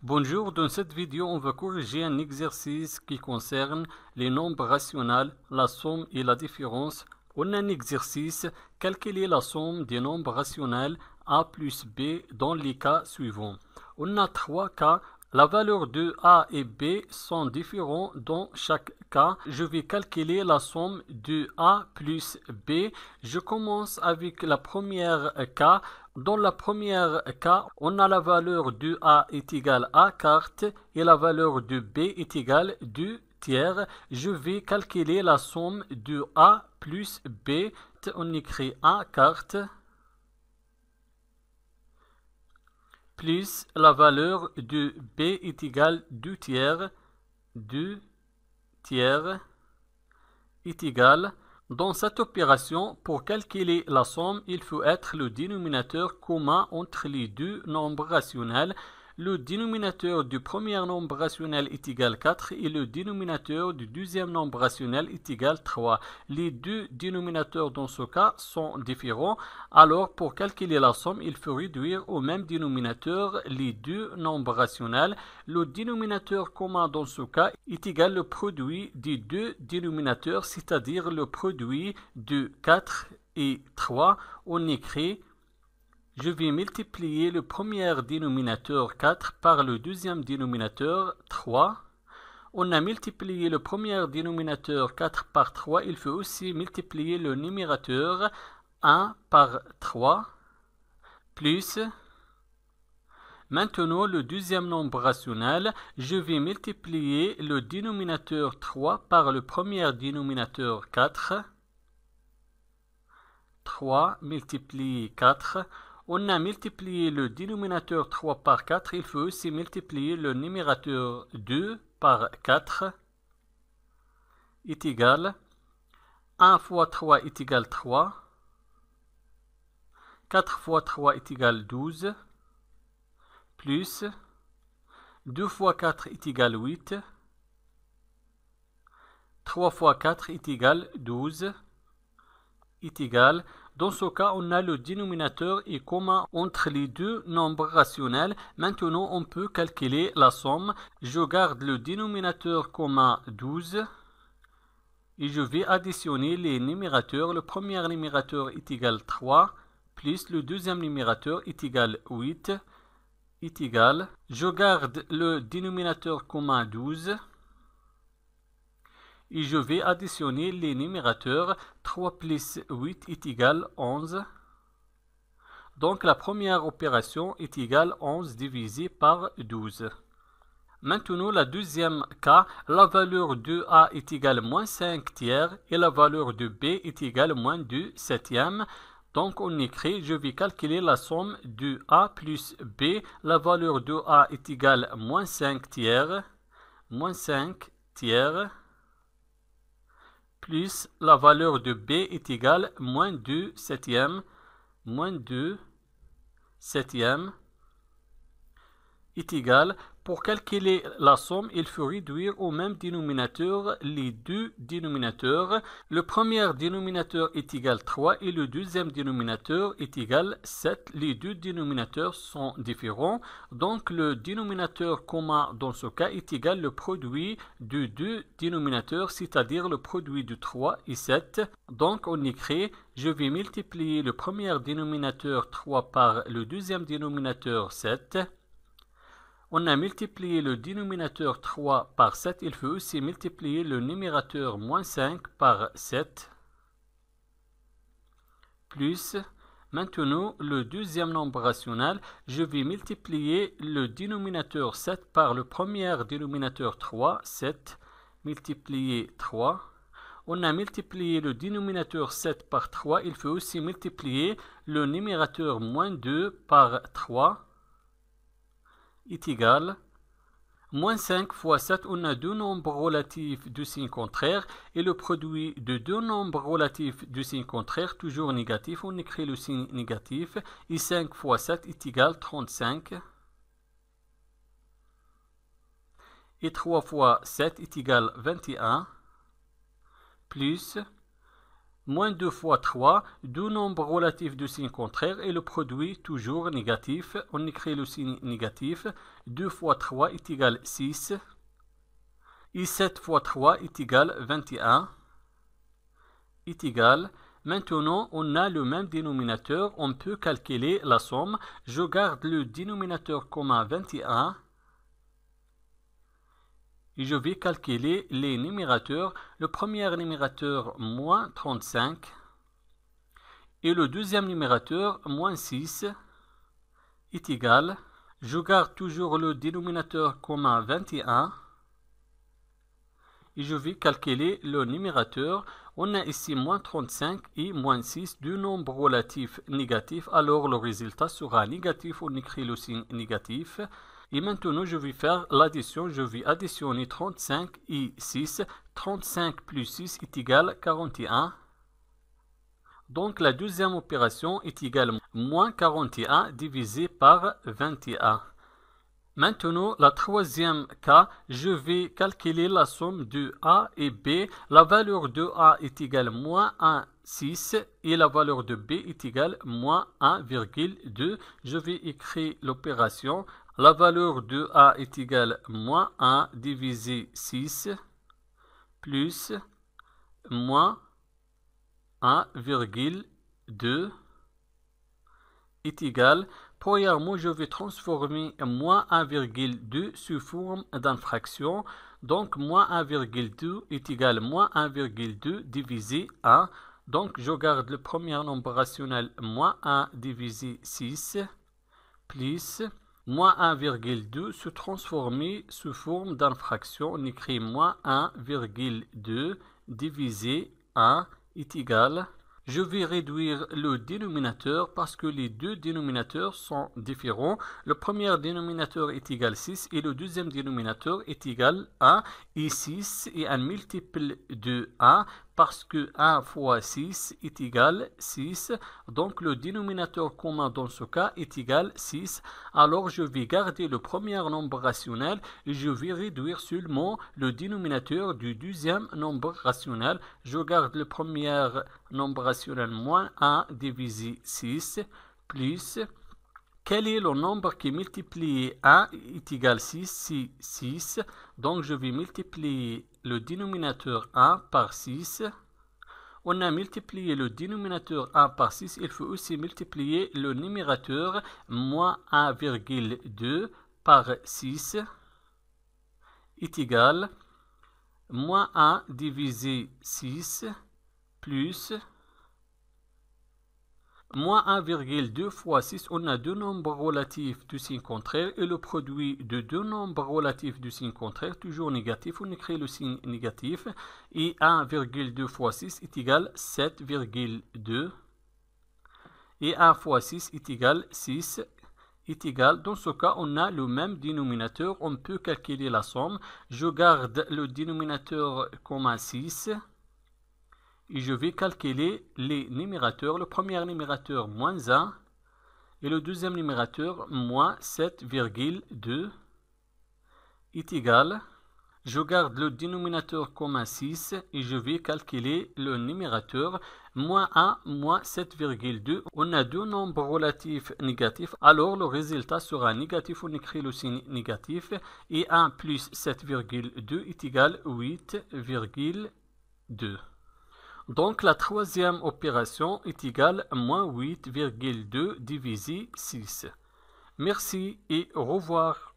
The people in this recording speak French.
Bonjour, dans cette vidéo, on va corriger un exercice qui concerne les nombres rationnels, la somme et la différence. On a un exercice, calculer la somme des nombres rationnels a plus b dans les cas suivants. On a trois cas. La valeur de a et b sont différents dans chaque cas. Je vais calculer la somme de a plus b. Je commence avec la première cas. Dans la première cas, on a la valeur de a est égale à quarte et la valeur de b est égale 2 tiers. Je vais calculer la somme de a plus b. On écrit a quarte plus la valeur de b est égale 2 tiers. 2 tiers est égal. Dans cette opération, pour calculer la somme, il faut être le dénominateur commun entre les deux nombres rationnels. Le dénominateur du premier nombre rationnel est égal 4 et le dénominateur du deuxième nombre rationnel est égal 3. Les deux dénominateurs dans ce cas sont différents. Alors, pour calculer la somme, il faut réduire au même dénominateur les deux nombres rationnels. Le dénominateur commun dans ce cas est égal au produit des deux dénominateurs, c'est-à-dire le produit de 4 et 3. On écrit je vais multiplier le premier dénominateur 4 par le deuxième dénominateur 3. On a multiplié le premier dénominateur 4 par 3. Il faut aussi multiplier le numérateur 1 par 3. Plus, maintenant le deuxième nombre rationnel, je vais multiplier le dénominateur 3 par le premier dénominateur 4. 3 multiplié 4. On a multiplié le dénominateur 3 par 4. Il faut aussi multiplier le numérateur 2 par 4 est égal 1 fois 3 est égal 3. 4 fois 3 est égal 12. Plus 2 fois 4 est égal 8. 3 fois 4 est égal 12. Est égal. Dans ce cas, on a le dénominateur est commun entre les deux nombres rationnels. Maintenant, on peut calculer la somme. Je garde le dénominateur commun 12 et je vais additionner les numérateurs. Le premier numérateur est égal 3 plus le deuxième numérateur est égal 8 est égal. Je garde le dénominateur commun 12. Et je vais additionner les numérateurs. 3 plus 8 est égal 11. Donc la première opération est égale 11 divisé par 12. Maintenant, la deuxième cas, la valeur de a est égale moins 5 tiers et la valeur de b est égale moins 2 septièmes. Donc on écrit, je vais calculer la somme de a plus b. La valeur de a est égale moins 5 tiers. Moins 5 tiers. Plus la valeur de b est égale moins 2 septièmes. Moins 2 septièmes est égal. Pour calculer la somme, il faut réduire au même dénominateur les deux dénominateurs. Le premier dénominateur est égal 3 et le deuxième dénominateur est égal 7. Les deux dénominateurs sont différents. Donc le dénominateur commun dans ce cas est égal le produit de deux dénominateurs, c'est-à-dire le produit de 3 et 7. Donc on écrit, je vais multiplier le premier dénominateur 3 par le deuxième dénominateur 7. On a multiplié le dénominateur 3 par 7. Il faut aussi multiplier le numérateur moins 5 par 7. Plus, maintenant, le deuxième nombre rationnel, je vais multiplier le dénominateur 7 par le premier dénominateur 3. 7 multiplié 3. On a multiplié le dénominateur 7 par 3. Il faut aussi multiplier le numérateur moins 2 par 3. Est égal. Moins 5 fois 7, on a deux nombres relatifs de signe contraire et le produit de deux nombres relatifs de signe contraire, toujours négatif, on écrit le signe négatif et 5 fois 7 est égal 35 et 3 fois 7 est égal 21 plus Moins 2 fois 3, deux nombres relatifs de signe contraire et le produit toujours négatif. On écrit le signe négatif. 2 fois 3 est égal à 6. Et 7 fois 3 est égal à 21. Est égal. Maintenant, on a le même dénominateur. On peut calculer la somme. Je garde le dénominateur commun 21. Et je vais calculer les numérateurs. Le premier numérateur, moins 35. Et le deuxième numérateur, moins 6, est égal. Je garde toujours le dénominateur commun 21. Et je vais calculer le numérateur. On a ici moins 35 et moins 6, deux nombres relatifs négatifs. Alors le résultat sera négatif. On écrit le signe négatif. Et maintenant, je vais faire l'addition. Je vais additionner 35 et 6. 35 plus 6 est égal à 41. Donc, la deuxième opération est égale à moins 41 divisé par 21. Maintenant, la troisième cas, je vais calculer la somme de A et B. La valeur de A est égale à moins 1,6 et la valeur de B est égale à moins 1,2. Je vais écrire l'opération. La valeur de A est égale à moins 1 divisé 6 plus moins 1,2 est égal. Premièrement, je vais transformer moins 1,2 sous forme d'une fraction. Donc, moins 1,2 est égal à moins 1,2 divisé 1. Donc, je garde le premier nombre rationnel moins 1 divisé 6 plus moins 1,2 se transformer sous forme d'une fraction. On écrit moins 1,2 divisé 1 est égal. Je vais réduire le dénominateur parce que les deux dénominateurs sont différents. Le premier dénominateur est égal à 6 et le deuxième dénominateur est égal à 1. Et 6 est un multiple de 1 parce que 1 fois 6 est égal à 6. Donc le dénominateur commun dans ce cas est égal à 6. Alors je vais garder le premier nombre rationnel et je vais réduire seulement le dénominateur du deuxième nombre rationnel. Je garde le premier nombre rationnel moins 1 divisé 6 plus quel est le nombre qui multiplie 1 est égal à 6, c'est 6. Donc je vais multiplier le dénominateur 1 par 6. On a multiplié le dénominateur 1 par 6. Il faut aussi multiplier le numérateur moins 1,2 par 6 est égal à moins 1 divisé 6 plus moins 1,2 fois 6, on a deux nombres relatifs du signe contraire et le produit de deux nombres relatifs du signe contraire, toujours négatif, on écrit le signe négatif et 1,2 fois 6 est égal à 7,2 et 1 fois 6 est égal à 6 est égal. Dans ce cas, on a le même dénominateur, on peut calculer la somme. Je garde le dénominateur commun 6. Et je vais calculer les numérateurs. Le premier numérateur, moins 1. Et le deuxième numérateur, moins 7,2 est égal. Je garde le dénominateur commun 6 et je vais calculer le numérateur. Moins 1, moins 7,2. On a deux nombres relatifs négatifs. Alors le résultat sera négatif. On écrit le signe négatif. Et 1 plus 7,2 est égal à 8,2. Donc la troisième opération est égale à moins 8,2 divisé 6. Merci et au revoir.